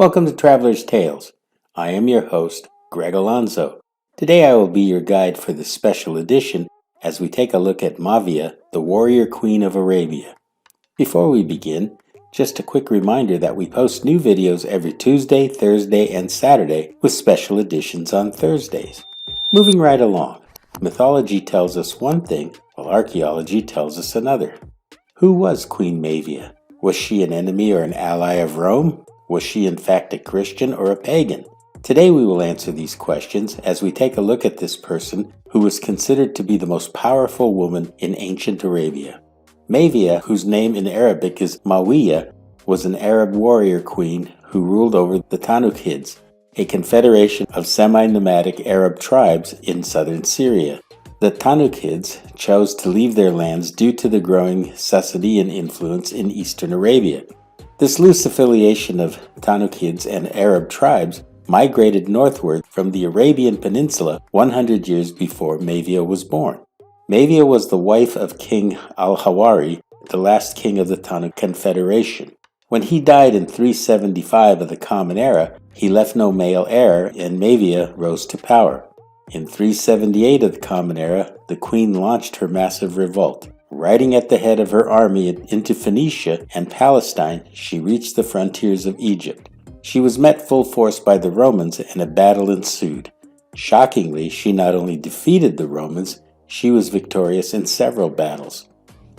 Welcome to Traveler's Tales. I am your host, Greg Alonso. Today I will be your guide for this special edition as we take a look at Mavia, the warrior queen of Arabia. Before we begin, just a quick reminder that we post new videos every Tuesday, Thursday, and Saturday with special editions on Thursdays. Moving right along, mythology tells us one thing, while archaeology tells us another. Who was Queen Mavia? Was she an enemy or an ally of Rome? Was she in fact a Christian or a pagan? Today we will answer these questions as we take a look at this person who was considered to be the most powerful woman in ancient Arabia. Mavia, whose name in Arabic is Mawiyah, was an Arab warrior queen who ruled over the Tanukids, a confederation of semi-nomadic Arab tribes in southern Syria. The Tanukids chose to leave their lands due to the growing Sassanian influence in eastern Arabia. This loose affiliation of Tanukids and Arab tribes migrated northward from the Arabian Peninsula 100 years before Mavia was born. Mavia was the wife of King al-Hawari, the last king of the Tanuk Confederation. When he died in 375 of the Common Era, he left no male heir and Mavia rose to power. In 378 of the Common Era, the queen launched her massive revolt. Riding at the head of her army into Phoenicia and Palestine, she reached the frontiers of Egypt. She was met full force by the Romans and a battle ensued. Shockingly, she not only defeated the Romans, she was victorious in several battles.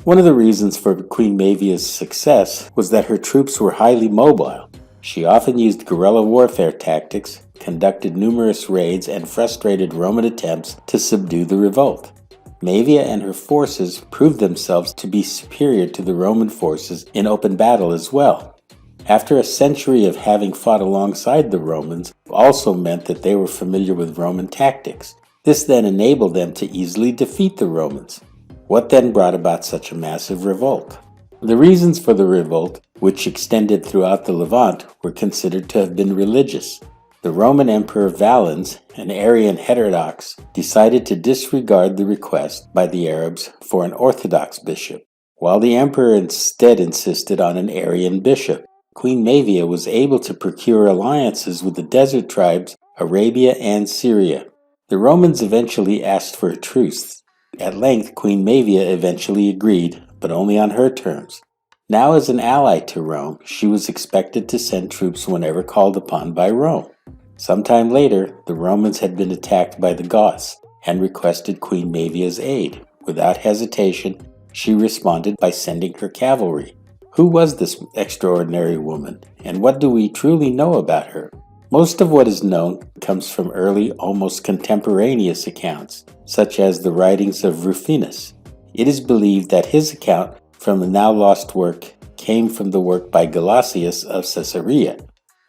One of the reasons for Queen Mavia's success was that her troops were highly mobile. She often used guerrilla warfare tactics, conducted numerous raids, and frustrated Roman attempts to subdue the revolt. Mavia and her forces proved themselves to be superior to the Roman forces in open battle as well. After a century of having fought alongside the Romans also meant that they were familiar with Roman tactics. This then enabled them to easily defeat the Romans. What then brought about such a massive revolt? The reasons for the revolt, which extended throughout the Levant, were considered to have been religious. The Roman Emperor Valens, an Arian heterodox, decided to disregard the request by the Arabs for an Orthodox bishop, while the emperor instead insisted on an Arian bishop. Queen Mavia was able to procure alliances with the desert tribes, Arabia and Syria. The Romans eventually asked for a truce. At length, Queen Mavia eventually agreed, but only on her terms. Now as an ally to Rome, she was expected to send troops whenever called upon by Rome. Sometime later, the Romans had been attacked by the Goths and requested Queen Mavia's aid. Without hesitation, she responded by sending her cavalry. Who was this extraordinary woman, and what do we truly know about her? Most of what is known comes from early, almost contemporaneous accounts, such as the writings of Rufinus. It is believed that his account from a now lost work came from the work by Gelasius of Caesarea.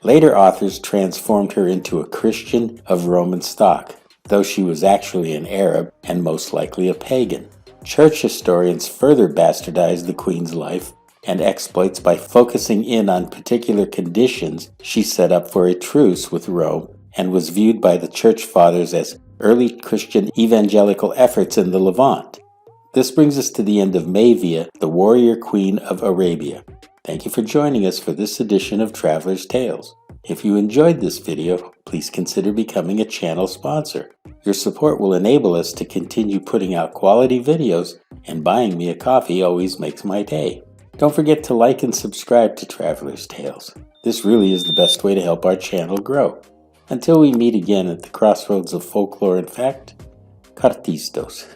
Later authors transformed her into a Christian of Roman stock, though she was actually an Arab and most likely a pagan. Church historians further bastardized the queen's life and exploits by focusing in on particular conditions she set up for a truce with Rome and was viewed by the church fathers as early Christian evangelical efforts in the Levant. This brings us to the end of Mavia, the warrior queen of Arabia. Thank you for joining us for this edition of Traveler's Tales. If you enjoyed this video, please consider becoming a channel sponsor. Your support will enable us to continue putting out quality videos, and buying me a coffee always makes my day. Don't forget to like and subscribe to Traveler's Tales. This really is the best way to help our channel grow. Until we meet again at the crossroads of folklore and fact, Cartistos.